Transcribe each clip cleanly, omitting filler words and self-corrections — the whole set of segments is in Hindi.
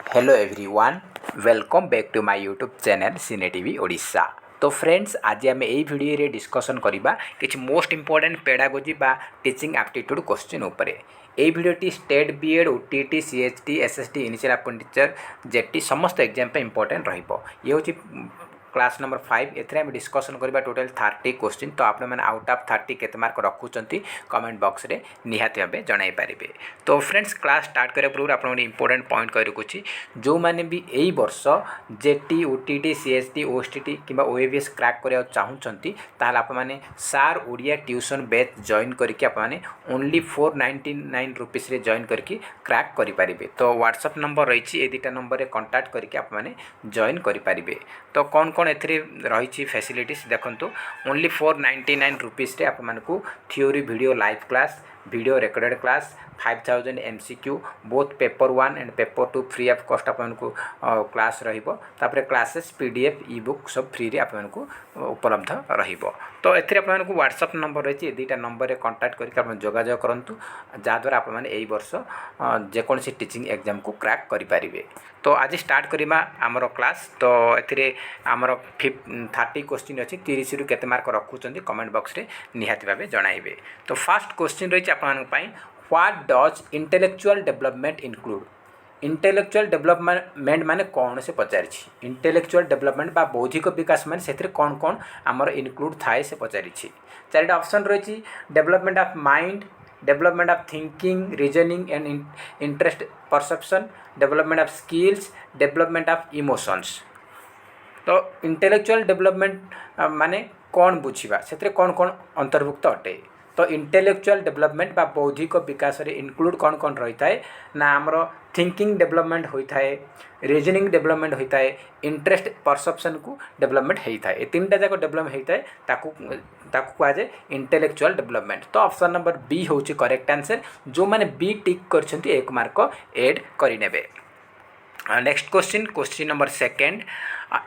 Hello everyone, welcome back to my YouTube channel Cine TV Odisha. तो फ्रेंड्स, आज आम यही वीडियो रे डिस्कशन करबा किछि मोस्ट इंपोर्टेंट पेडागोजी बा टीचिंग एप्टीट्यूड क्वेश्चन उपरे। এই ভিডিওটি state B Ed OTT CHT SST initial अप्रेंटिसर जेटी समस्त एग्जाम पे इंपोर्टेंट रहिबो। ये होची क्लास नंबर 5 एथरे हम डिस्कशन करबा टोटल 30 क्वेश्चन। तो आपण मैंने आउट ऑफ 30 केते मार्क रखुचंती कमेंट बॉक्स रे निहाती भाबे जणाई पारिबे। तो फ्रेंड्स, क्लास स्टार्ट करे पूर्व आपण गोटे इंपोर्टेंट पॉइंट कहि रखुची, जो माने भी एई वर्ष जेटी ओटीटी सीएचटी ओएसटीटी किबा ओएवीएस क्रैक करिया चाहुचंती ताहाल आपण माने सार ओडिया ट्यूशन बैच जॉइन करके आपण माने ओनली 499 रुपीस रे जॉइन करके क्रैक करि पारिबे। तो व्हाट्सएप नंबर रही ए दुटा नंबर रे कांटेक्ट करके आपण माने जॉइन करि पारिबे। तो कौन कौन एथरे रही फैसिलिटीज देखंतु, ओनली 499 रुपीस रे आपण मानकु theory video live class, video recorded class, 5000 MCQ both paper 1 and paper 2 free of cost आपको क्लास रहिबो। तापरे क्लासेस पीडीएफ ई बुक सब फ्री रे आपको उपलब्ध रहिबो। तो एथिरे आपको व्हाट्सएप नंबर रही है, दुटा नंबर रे कांटेक्ट करके आप जोगाजोग करंतु, जहाँद्वारा आप एई वर्ष जेकोसी टीचिंग एग्जाम को क्रैक करि पारिबे। तो आज स्टार्ट करिमा आमर क्लास। तो एथिरे आमर 30 क्वेश्चन अच्छी 30 रु केते मार्क रखुचंती कमेंट बॉक्स रे निहाती भाबे जणाइबे। तो फर्स्ट क्वेश्चन रही आपन पई, what does intellectual development include. Intellectual development माने कौन से पचारि। इंटेलेक्चुअल डेवलपमेंट बा बौद्धिक विकास माने से कौन कौन आमर इनक्लूड थाए से पचारि। चारिटा ऑप्शन रही, development of mind, development of thinking reasoning and interest perception, development of skills, development of emotions. तो इंटेलेक्चुअल डेवलपमेंट माने कौन बुझा से कौन कौन अंतर्भुक्त अटे। तो इंटेलेक्चुअल डेवलपमेंट बा बौद्धिक विकास रे इनक्लूड कौन कौन रही है ना, आमर थिंकिंग डेवलपमेंट होता है, रीजनिंग डेवलपमेंट होता है, इंटरेस्ट परसेप्शन को डेवलपमेंट होता है। ये तीन जाक डेवलपमेंट होता है ताकू कहुए इंटेलेक्चुअल डेवलपमेंट। तो ऑप्शन नंबर बी हूँ करेक्ट आंसर। जो मैंने बी टिक कर एक मार्क एड करेंगे। Next question, question number second,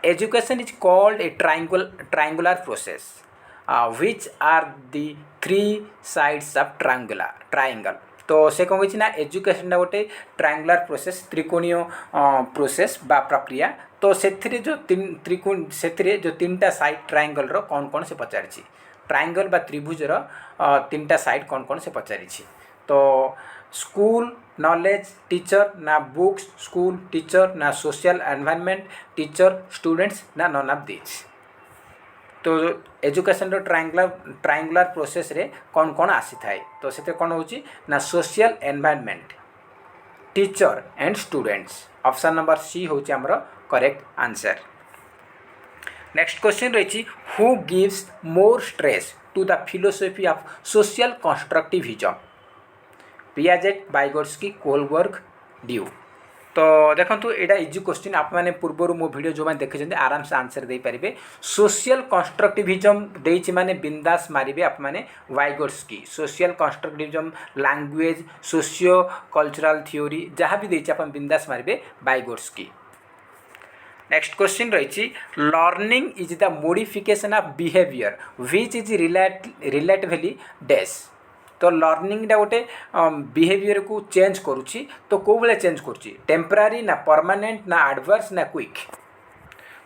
education is called a triangular process which are the three sides of triangle। तो से कौन कहना, एजुकेशन गोटे ट्रायंगुलर प्रोसेस, त्रिकोणीय प्रोसेस बा प्रक्रिया। तो से जो त्रिकोण से जो तीनटा साइड ट्रायंगल रो कौन कौन से पचारि, ट्रायंगल बा त्रिभुजर तीनटा साइड कौन कौन से पचारि। तो स्कूल नॉलेज टीचर ना बुक्स, स्कूल टीचर ना सोशल एनवायरनमेंट टीचर स्टूडेंट्स ना नन ऑफ दिस। तो एजुकेशन ट्रायंगुलर प्रोसेस रे कौन कौन आसी थाए, तो से कौन हो ना social environment teacher and students. Option number C हूँ आमर करेक्ट आंसर। नेक्स्ट क्वेश्चन रही, who gives more stress to the philosophy of social constructivism, Piaget, Vygotsky, Kohlberg, Dewey. तो देखो यहाँ इजी क्वेश्चन, आप मैंने पूर्व मो वीडियो जो मैंने देखते आराम से आंसर दे पारे। सोशल कंस्ट्रक्टिविज्म देइछि माने बिंदास मारिबे आप माने Vygotsky. Social constructivism language socio cultural theory जहाँ भी देइछि आप बिंदास मारिबे वाइगोट्स्की। नेक्स्ट क्वेश्चन रही, learning is the modification of behaviour which is relatively dash. तो लर्निंग गोटे बिहेवियर को चेंज करुच्ची, तो कौ भाया चेंज करुच्ची, टेम्परारी ना परमानेंट ना एडवर्स ना क्विक।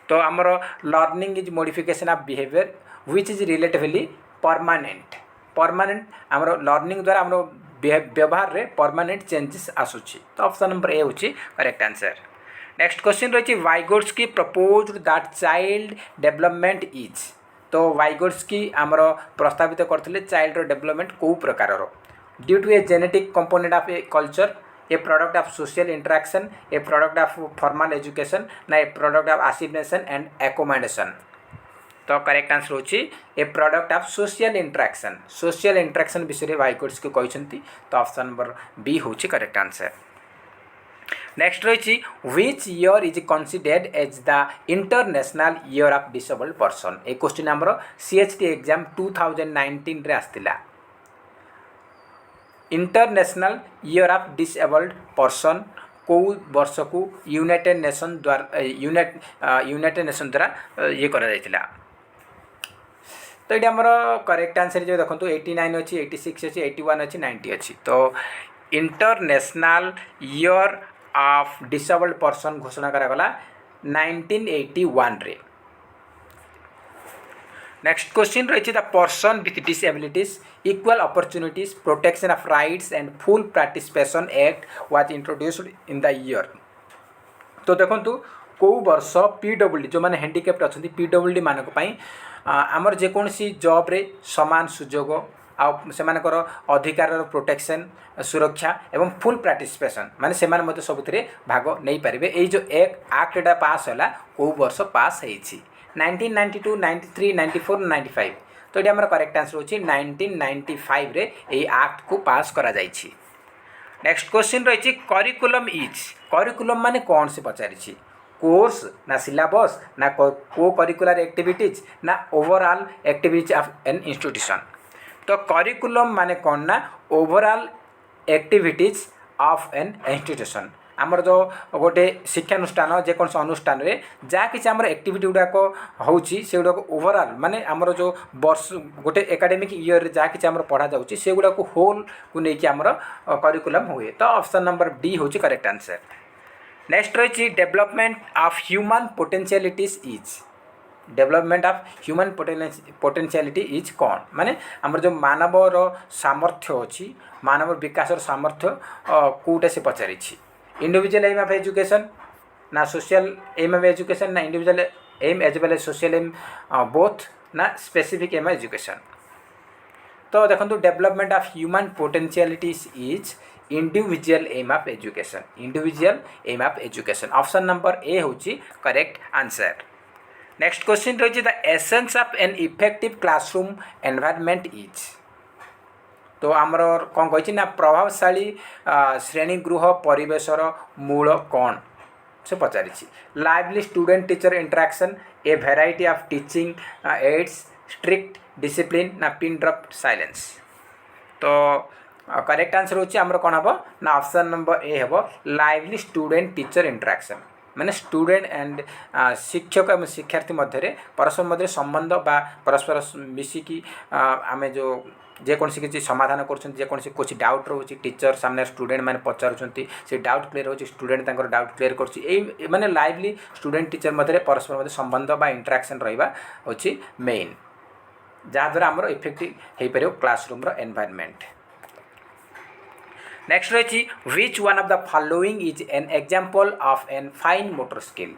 तो आमर learning is modification of behaviour which is relatively permanent आमर लर्निंग द्वारा आमर व्यवहार रे परमानेंट चेंजेस आसुची। तो ऑप्शन नंबर ए होची करेक्ट आंसर। नेक्स्ट क्वेश्चन रही, Vygotsky proposed that child development is. तो वाइगोट्स्की आमर प्रस्तावित करते चाइल्ड डेवलपमेंट कौ प्रकार, due to a genetic component of a culture, a product of social interaction, a product of formal education ना a product of assimilation and accommodation. तो करेक्ट आंसर होची a product of social interaction. Social interaction विषय वाइगोट्स्की कहते। तो ऑप्शन नंबर बी होची करेक्ट आंसर। नेक्स्ट रही, which year is considered as the international year of disabled person. ए क्वेश्चन आमर सीएचटी एग्जाम 2019 रे आस्तिला। International year of disabled person कौ वर्ष को यूनाइटेड नेशन द्वारा ये करा जायतिला। तो ये आमर करेक्ट आंसर जो देखो 89 अच्छी, 86 अच्छी, 81 अच्छी, 90 अच्छी। तो international year of disabled person घोषणा करागला 1981 रे। नेक्स्ट क्वेश्चन रही the person with disabilities equal opportunities protection of rights and full participation act was introduced in the year. तो देखंतु को वर्ष पीडब्ल्यूडी जो मैंने हैंडिकैप्ड अच्छा पीडब्ल्यूडी मानक आमर जेकोसी जॉब रे समान सुजोग आकर अधिकार प्रोटेक्शन सुरक्षा एवं फुल पार्टिसिपेशन माने सेमान मते सबुथिरे भाग नहीं पारिबे। एई जो एक एक्टा पास होला को वर्ष पास होईछि 1992 93 94 95। तो ये आमर करेक्ट आंसर होछि 1995 रे एई एक्ट को पास करा जाईछि। नेक्स्ट क्वेश्चन रही करिकुलम इज करिकुलम माने कौन से पचारिछि कोर्स ना सिलेबस ना को करिकुलर एक्टिविटीज ना overall activities of an institution. तो करिकुलम माने कौन ना overall activities of an institution आमर जो गोटे शिक्षानुष्ठान जेकोसी अनुष्ठान रे जहाँ कि आमर एक्टिविटी गुड़ाक होउछि से गुड़ाक ओवरऑल माने आमर जो वर्ष गोटे एकाडेमिक ईयर रे जहाँ कि आमर पढ़ा जाउछि से गुड़ाक होल को लेकिन आमर करिकुलम हुए। तो ऑप्शन नंबर डी होछि करेक्ट आंसर। नेक्स्ट रही development of human potentialities is development of human potentiality is कौन माने आमर जो मानवर सामर्थ्य अच्छी मानव विकास सामर्थ्य कौटे से पचारि इंडिविजुअल एम ऑफ एजुकेशन ना सोशल एम ऑफ एजुकेशन ना individual aim as well as social aim both ना स्पेसिफिक एम एजुकेशन। तो देखो development of human potentialities is individual aim of education individual aim of education. Option number A होची करेक्ट आंसर। नेक्स्ट क्वेश्चन रही the essence of an effective classroom environment is. तो आमर कौन कही ना प्रभावशाली श्रेणीगृह परिवेशर मूल कौन से पचारि lively student teacher interaction a variety of teaching aids strict discipline ना पिन ड्रॉप साइलेंस। तो करेक्ट आंसर होची आमर कौन हम ना ऑप्शन नंबर ए हम लाइवली स्टूडेंट टीचर इंटरेक्शन माने स्टूडेंट एंड शिक्षक और शिक्षार्थी मध्य परस्पर मध्य संबंध बा परस्पर मिसिकी आमे जो जेकोसी किसी समाधान करोसी कुछ डाउट रोचे टीचर सामने स्टूडेंट मैंने पचारुंट से डाउट क्लीयर होची स्टूडेंट डाउट क्लीयर कर माने लाइवली स्टूडेंट टीचर मध्य परस्पर मध्य संबंध बा इंटरेक्शन रहा होची मेन जहाँद्वारा आमर इफेक्टिव हो पार क्लासरूम एनवायरनमेंट। नेक्स्ट रही which one of the following is an example of an fine motor skill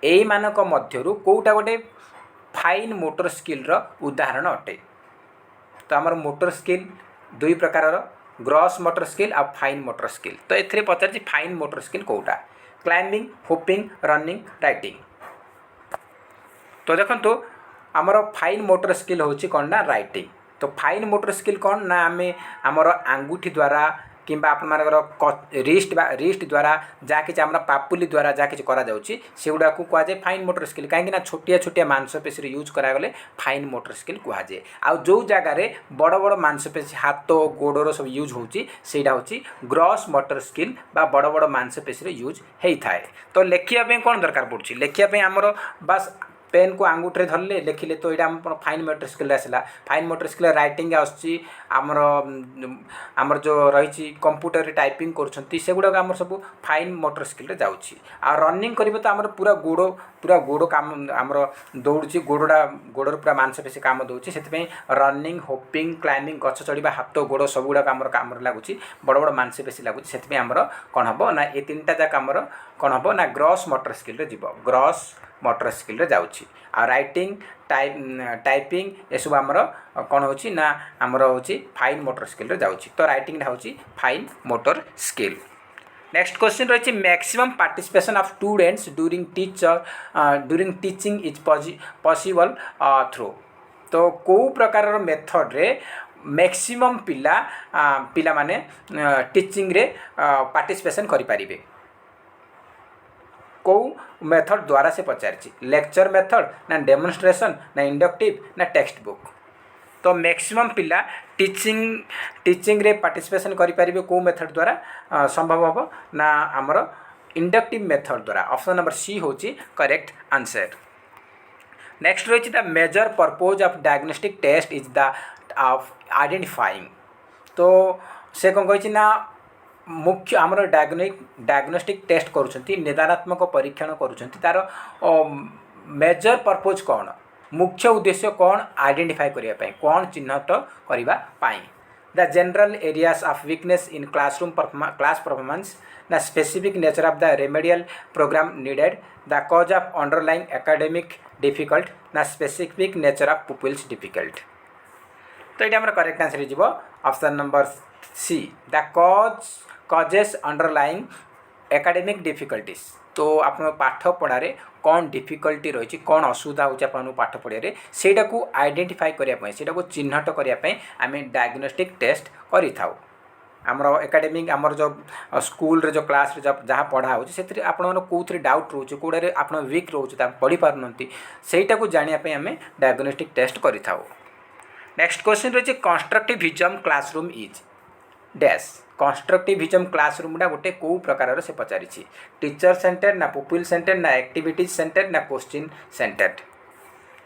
एई मानक मध्यरु कोउटा गोटे फाइन मोटर स्किल रो उदाहरण अटे। तो आमर मोटर स्किल दुई प्रकार ग्रॉस मोटर स्किल और फाइन मोटर स्किल। तो एथिरे पचार फाइन मोटर स्किल कोउटा क्लाइंबिंग होपिंग रनिंग राइटिंग। तो देखो आमर फाइन मोटर स्किल होची कौन ना राइटिंग। तो फाइन मोटर स्किल कौन ना आमे आमर आंगुठी द्वारा किंबा आपनकर रिस्ट द्वारा जहाँ कि पापुली द्वारा जहाँ कि सेगुड़ा को कहुए फाइन मोटर स्किल कहीं छोटिया छोटिया मांसपेशी यूज करागले फाइन मोटर स्किल कहुए। आउ जो जगार बड़ बड़ मांसपेशी हाथ गोड़र सब यूज होटा हूँ ग्रॉस मोटर स्किल बा बड़ बड़ मांसपेशी यूज होता है। तो लिखापी कौन दरकार पड़े लिखापी आमर बास पेन को आंगुठे धरले लिखिले तो यहाँ आम फाइन मोटर स्किल आसला। फाइन मोटर स्किल राइटिंग आमर आमर जो रही कंप्यूटर टाइपिंग करुँच आमर सब फाइन मोटर स्किल जाऊँगी। आ रनिंग कर तो आमर पूरा गोड़ काम आमर दौड़ी गोड़र पूरा मांसपेशी काम दूसरी से रनिंग होपिंग क्लाइंबिंग गछ चढ़ा हाथ गोड़ सबुड़ा आमर काम लगुच बड़ बड़ मांसपेशी लगुच से आमर कौन हम ना ये तीन टा जाक आमर कौन हम ना ग्रॉस मोटर स्किल जीव ग्रॉस मोटर स्किल जाऊँगी। आ राइटिंग टाइपिंग ये सब आमर कौन हो ना आमर हो फाइन मोटर स्किल जाऊँगी। तो राइटिंग हूँ fine motor skill. Next question रही maximum participation of students during teaching is possible through. तो को प्रकार मेथड रे मैक्सिमम पिला माने टीचिंग रे पार्टिसिपेशन करि पारिबे को मेथड द्वारा से पचारि लेक्चर मेथड ना डेमोन्स्ट्रेशन ना इंडक्टिव ना टेक्स्ट बुक। तो मैक्सिमम पिला टीचिंग रे पार्टिसिपेशन करि पारिबे को मेथड द्वारा संभव हम ना आमर इंडक्टिव मेथड द्वारा। ऑप्शन नंबर सी होची करेक्ट आंसर। नेक्स्ट रही the major purpose of diagnostic test is the of identifying. तो से कौन कही ना मुख्य आमर डायग्नोस्टिक टेस्ट करुँच निदानात्मक परीक्षण करुँच तार मेजर पर्पज कौन मुख्य उद्देश्य कौन आइडेंटिफाई करने कौन चिन्हट करने the general areas of weakness in classroom class performance the specific nature of the remedial program needed the cause of underlying academic difficult the specific nature of pupils difficult. तो ये करेक्ट आंसर हो option number C the causes underlying academic difficulties. तो आप पाठ पढ़ारे कौन डिफिकल्टी रही कौन असुविधा हो पाठ पढ़े सेटा को आइडेंटिफाई करने से चिन्हट करने आम डायग्नोस्टिक टेस्ट करें आमर एकेडमिक आमर जो स्कूल रे जो क्लास रे जहाँ पढ़ा हो कौन डाउट रोचे कौड़े आप वीक रोचे पढ़ी पारती सेटा को जानापी आम डायग्नोस्टिक टेस्ट करें। नेक्स्ट क्वेश्चन रही constructivism classroom is dash constructivism classroom गोटे कौ प्रकार से पचारि टीचर सेंटर ना पुपिल सेंटर ना एक्टिविटीज सेंटर ना क्वेश्चन सेंटर्ड।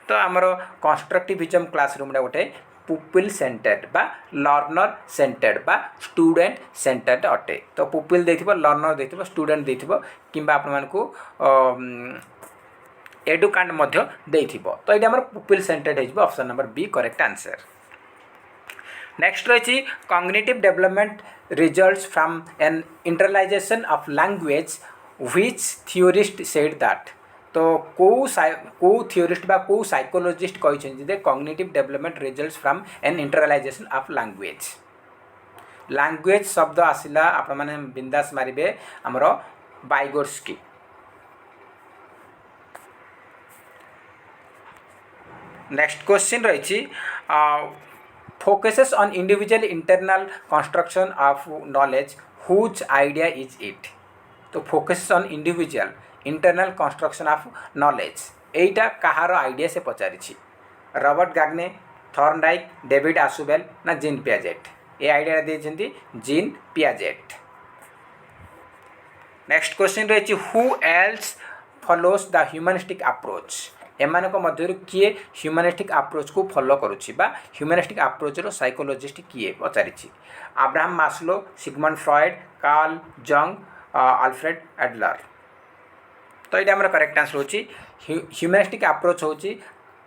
तो आमर कंस्ट्रक्टिविज्म क्लासरूम गोटे पुपिल सेंटर्ड बा लर्नर सेंटर्ड बा स्टूडेंट सेंटर्ड अटे। तो पुपिल देथिबो लर्नर देथिबो स्टूडेंट देथिबो किंबा आपण मानकू एडुकांड मध्य देथिबो। तो ये आमर पुपिल सेंटर्ड हेजिबो option number B correct answer. Next रही cognitive development results from an internalisation of language which theorist said that. तो को थियोरिस्ट बा को साइकोलॉजिस्ट कहते cognitive development results from an internalisation of language. Language शब्द आसिला आपण माने बिंदास मारिबे हमरो बाइगोर्स्की। नेक्स्ट क्वेश्चन रही focuses on individual internal construction of knowledge whose idea is it। तो focuses on individual internal construction of knowledge एटा कहार आइडिया से पचारि Robert Gagne Thorndike David Ausubel ना जीन पियाजेट। ये आइडिया देते जीन पियाजेट। नेक्स्ट क्वेश्चन रही who else follows the humanistic approach. एमानक मध्य किए ह्यूमनिस्टिक अप्रोच को फॉलो करुच्ची बा ह्यूमनिस्टिक अप्रोच रो साइकोलॉजिस्ट किए पचारि Abraham Maslow Sigmund Freud Carl Jung Alfred Adler. तो ये आमर करेक्ट आंसर होची ह्यूमनिस्टिक अप्रोच होची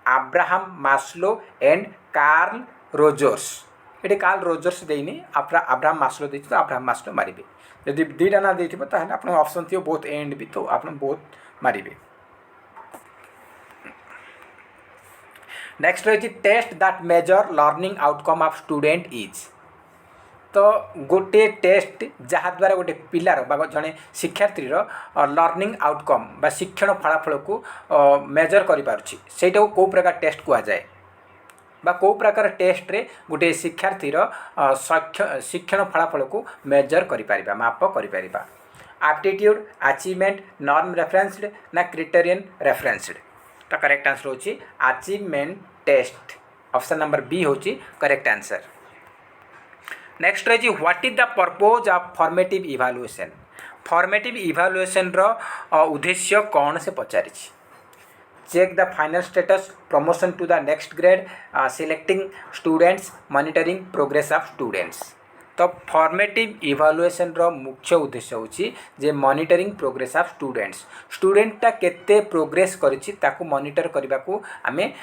Abraham Maslow and Carl Rogers. ये कार्ल रोजर्स देनी अब्राहम मास्लो दे तो अब्राहम मास्लो मारे जदि दुईटा ना देथिबो ताहले आपन ऑप्शन थी बोथ एंड भी तो आप बोथ मारे। नेक्स्ट रही test that major learning outcome of student is. तो गोटे टेस्ट जहाँ द्वारा गोटे पिलार जड़े शिक्षार्थी लर्निंग आउटकम बा शिक्षण फलाफल को मेजर करेटा को प्रकार टेस्ट कहुए बा को प्रकार टेस्ट रे गोटे शिक्षार्थी शिक्षण फलाफल को मेजर कर माप कर एप्टीट्यूड अचीवमेंट नॉर्म रेफरेंस्ड ना क्राइटेरियन रेफरेंस्ड। तो करेक्ट आंसर होची achievement test option number B होची करेक्ट आंसर। नेक्स्ट रही what is the purpose of formative evaluation. Formative evaluation रो उद्देश्य कौन से पचारि check the final status promotion to the next grade selecting students monitoring progress of students. तो फॉर्मेटिव इवैल्यूएशन रो मुख्य उद्देश्य होची जे मॉनिटरिंग प्रोग्रेस ऑफ स्टूडेंटा केते प्रोग्रेस करिछि ताकू मॉनिटर करबा को आमे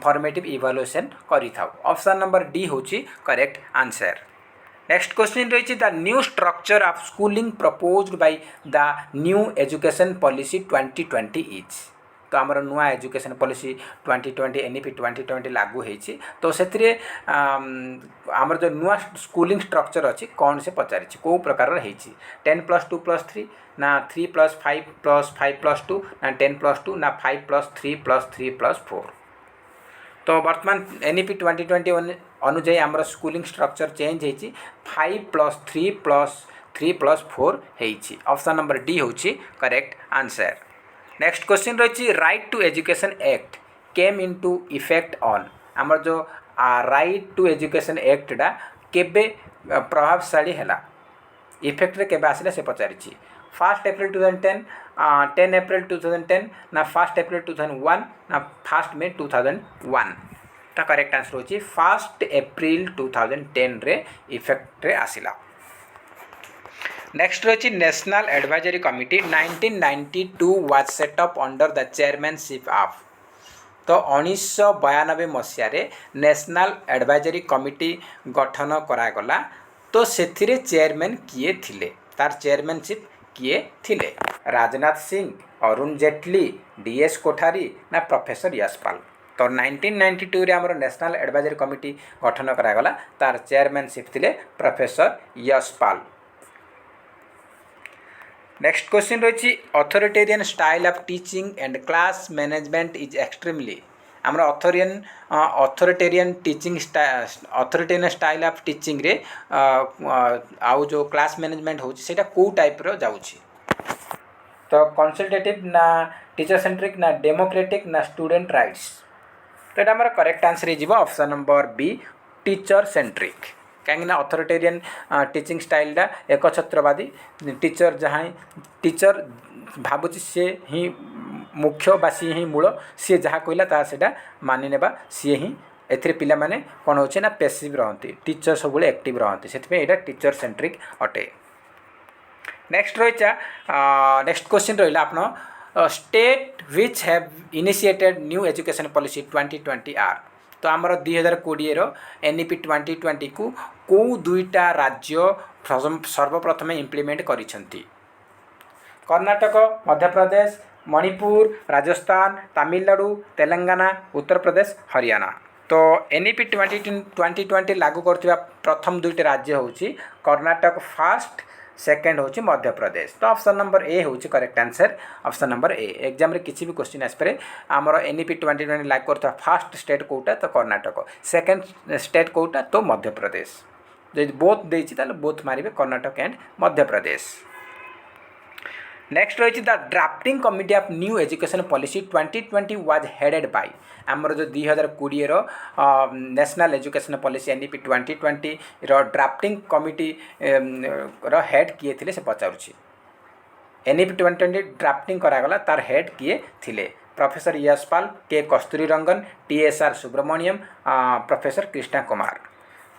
फॉर्मेटिव इवैल्यूएशन करिथाउ। ऑप्शन नंबर डी होची करेक्ट आंसर। नेक्स्ट क्वेश्चन रही the new structure of schooling proposed by the new education policy 2020 is. तो आमर नुआ एजुकेशन पॉलिसी 2020 एनईपी 2020 लागू होती। तो से आमर जो नुआ स्कूलिंग स्ट्रक्चर अच्छी कौन से पचारि कौ प्रकार 10+2+3 ना 3+5+5+2 ना 10+2 ना 5+3+3+4। तो बर्तमान एनईपी 2020 अनुजाई आमर स्कूलिंग स्ट्रक्चर चेंज होती 5+3+3+4 होती। ऑप्शन नंबर डी होची करेक्ट आंसर। नेक्स्ट क्वेश्चन रही right to education act came into effect on. आमर जो राइट टू एजुकेशन एक्टा केबे प्रभावशाली है इफेक्ट रे केबे आसिला से पचारि 1 एप्रिल 2010 10 एप्रिल 2010 ना 1 एप्रिल 2001 ना 1 मे 2001। तो करेक्ट आंसर होची 1 एप्रिल 2010 रे इफेक्ट रे आसिला। नेक्स्ट रही national advisory committee 1992 was set up under the chairmanship of. तो 1992 मसीह नेशनल एडवाइजरी कमिटी गठन करागला। तो से चेयरमैन किए थिले, तार चेयरमैनशिप किए थिले? राजनाथ सिंह, अरुण जेटली, डीएस कोठारी ना प्रोफेसर यशपाल। तो 1992 रे आमर नेशनल एडवाइजरी कमिटी गठन करागला, तार चेयरमैनशिप थिले प्रोफेसर यशपाल। नेक्स्ट क्वेश्चन रही authoritarian style of teaching and class management is extremely. आमर अथॉरिटेरियन स्टाइल ऑफ टीचिंग रे आउ जो क्लास मैनेजमेंट होची सेटा को टाइप रो जाउची? तो कंसल्टेटिव ना टीचर सेंट्रिक ना डेमोक्रेटिक ना स्टूडेंट राइट्स? तो ये आमर करेक्ट आंसर हो option number B teacher centric. कहीं अथॉरिटेरियन टीचिंग स्टाइल एकछत्रवादी टीचर जहाँ टीचर भावुची सी ही मुख्य बा सी ही मूल सी जहाँ कहला ता सेटा मानि नेबा सी ही एथिरे पिला माने कोन होचे ना पैसिव रहंती, टीचर सब एक्टिव रहंती, सेति एटा टीचर सेंट्रिक अटे। नेक्स्ट रही नेक्स्ट क्वेश्चन रहा आपन state which have initiated new education policy 2020 आर। तो आमर 2020 एनईपी 2020 को कौ दुईटा राज्य सर्वप्रथम इम्प्लीमेंट करिसेंती? कर्नाटक, मध्य प्रदेश, मणिपुर, राजस्थान, तमिलनाडु, तेलंगाना, उत्तर प्रदेश, हरियाणा। तो एनईपी 2020 लागू करथिबा प्रथम दुईटा राज्य होची कर्नाटक फास्ट, सेकेंड होची मध्य प्रदेश। तो ऑप्शन नंबर ए होची करेक्ट आंसर, ऑप्शन नंबर ए। एग्जाम रे किसी भी क्वेश्चन आसपे आमर एनईपी 2020 लागू करथिबा फास्ट स्टेट कोटा तो कर्नाटक, सेकेंड स्टेट कोटा तो मध्य प्रदेश। जो बोथ देछि ताले बोथ मारिबे कर्नाटक एंड मध्य प्रदेश। नेक्स्ट रही the drafting committee of new education policy 2020 was headed by. आमर जो 2020 national education policy NEP 2020 drafting committee head किए थिले से पचारुछि? एनईपी 2020 ड्राफ्टिंग करागला, तार हेड किए थिले? Professor Yashpal, K Kasturirangan, TSR Subramanian, professor Krishna Kumar.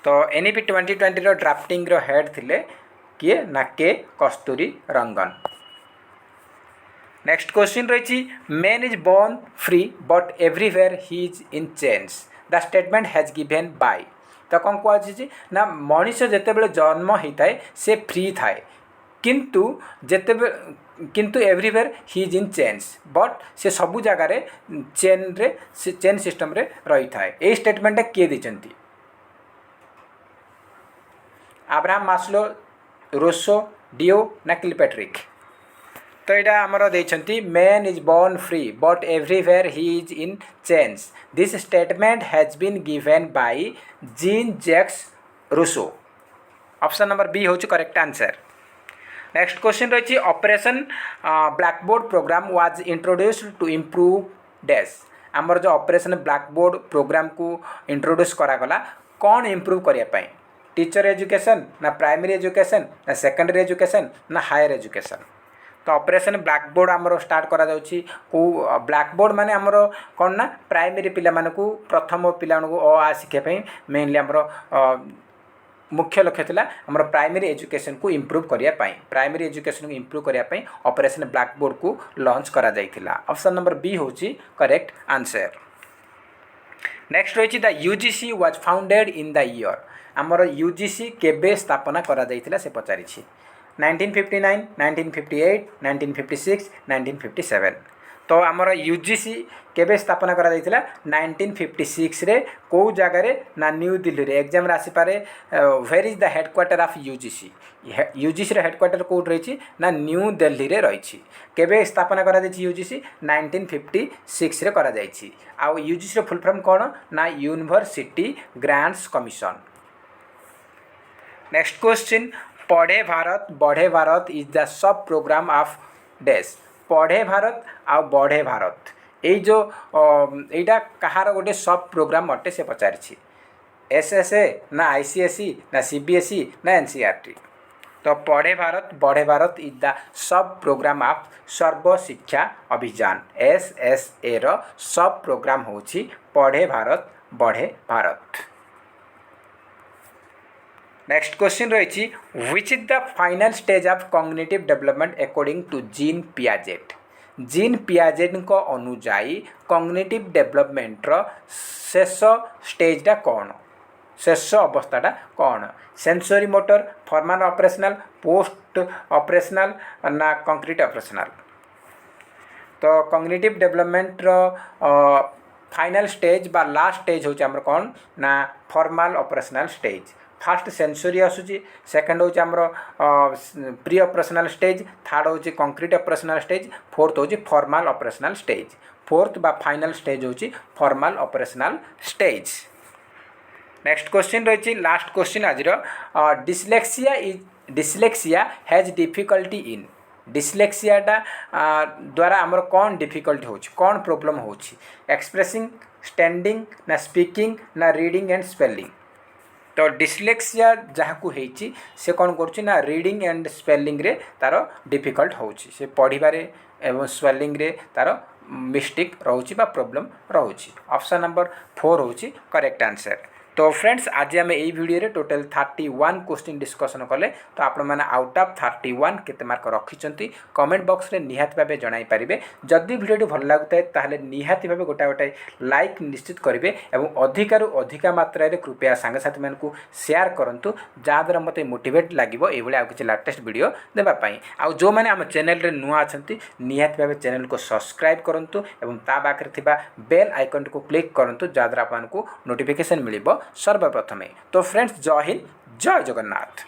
तो एनईपी 2020 ड्राफ्टिंग हेड थिले किए ना? K Kasturirangan. Next question रही man is born free but everywhere he is in chains, the statement has given by. तो कौन कहुच्छी ना मनीष जितेबाला जन्म होता है से फ्री थाए किंतु everywhere he is in chains, but से सबू जगार चेन सिस्टम रे रही थाए। ये स्टेटमेंट किए देते? अब्राहम मास्लो, रोसो, डियो ना किलपैट्रिक? तो यहाँ आमर देइछंती man is born free but everywhere he is in chains, this statement has been given by Jean Jacques Rousseau. Option number B होची करेक्ट आंसर। नेक्स्ट क्वेश्चन रही Operation Blackboard programme was introduced to improve dash. आमर जो ऑपरेशन ब्लैकबोर्ड प्रोग्राम को इंट्रोड्यूस करागला कौन इम्प्रूव करने? टीचर एजुकेशन ना प्राइमरी एजुकेशन ना सेकेंडरी एजुकेशन ना हायर एजुकेशन? तो ऑपरेशन ब्लैकबोर्ड आमर स्टार्ट करा जाउछि को ब्लैकबोर्ड माने आमर कौन ना प्राइमरी पिला मानकु प्रथम पिला को अ आ शिक्षा पे मेनली आमर मुख्य लक्ष्य थिला आमर प्राइमरी एजुकेशन को इम्प्रूव करिया पई। प्राइमरी एजुकेशन को इम्प्रूव करिया पई ऑपरेशन ब्लैकबोर्ड को लॉन्च करा जाइथिला। ऑप्शन नंबर बी होछि करेक्ट आंसर। नेक्स्ट रही the UGC was founded in the year. आमर यूजीसी केबे स्थापना करा जाइथिला से पचारिछि? 1959, 1958, 1956, 1957। तो आमर यूजीसी केबे स्थापना करा जाइथिला? 1956 रे को जगार ना न्यू दिल्ली रे। एग्जाम आसी पारे where is the headquarter of UGC? UGC रे हेडक्वार्टर कोड रही ना न्यू दिल्ली रे रही। केबे स्थापना करा जाइछि यूजीसी? 1956 रे करा जाइछि। आ यूजीसी रे फुल फॉर्म कोन ना? University grants commission. Next question Padhe Bharat बढ़े Bharat is the sub program of dash. Padhe Bharat आ बढ़े भारत यही जो यहाँ कहार गोटे सब प्रोग्राम अटे से पचारि? एसएसए ना आईसीएसई ना सीबीएसई ना एनसीईआरटी? तो पढ़े भारत बढ़े Bharat is the sub program of Sarva Shiksha Abhiyan. SSA रो सब प्रोग्राम होछि पढ़े भारत बढ़े भारत। नेक्स्ट क्वेश्चन रही which is the final stage of cognitive development according to Jean Piaget. Jean Piaget को अनुजाई कॉग्निटिव डेवलपमेंट रो शेष स्टेजटा कौन, शेष अवस्थाटा कौन, sensory motor, formal operational, post operational ना कंक्रीट ऑपरेशनल। तो कॉग्निटिव डेवलपमेंट रो फाइनल स्टेज बा लास्ट स्टेज होची हमर कौन ना formal operational stage. First sensory आसूची, सेकंड होची हमर प्री ऑपरेशनल स्टेज, थर्ड होची कंक्रीट ऑपरेशनल स्टेज, फोर्थ होची फॉर्मल ऑपरेशनल स्टेज। फोर्थ बा फाइनल स्टेज होची formal operational stage. Next question रही लास्ट क्वेश्चन आज डिसलेक्सिया हैज डिफिकल्टी इन। डिसलेक्सियाटा द्वारा आमर कौन डिफिकल्टी होची, कौन प्रोब्लेम होची, एक्सप्रेसिंग, स्टैंडिंग ना स्पीकिंग ना रीडिंग एंड स्पेलिंग। तो डिसलेक्सिया जहाँ होती से कौन करुच्ची ना रीडिंग एंड स्पेलिंग रे तार डिफिकल्ट होची, से पढ़िबारे एवं स्पेलिंग रे तार मिस्टेक रोची बा प्रॉब्लम रोची। ऑप्शन नंबर 4 होची करेक्ट आंसर। तो फ्रेंड्स आज आम यही वीडियो टोटल 31 क्वेश्चन डिस्कसन कले। तो आपण मैंने आउट ऑफ 31 केते मार्क रखिंट कमेंट बॉक्स रे निहाती भाव जन पारे। जदि वीडियो भल लगुए ताहले निहाती भाव गोटे गोटे लाइक निश्चित करेंगे और अधिकारु अधिका मात्रा रे कृपया सांगसाथी मानकु शेयर करंतु जहाँद्वारा मत मोटिवेट लगे ये किसी लेटेस्ट वीडियो देवाई। आउ जो मैंने आम चैनल रे नुआ अच्छा निहाती भाव चैनल को सब्सक्राइब करंतु एवं ता पाखरे थिबा बेल आइकन को क्लिक करंतु जहाँद्वारा आपको नोटिफिकेशन मिलिबो सर्वप्रथमे। तो फ्रेंड्स जय हिंद, जय जगन्नाथ।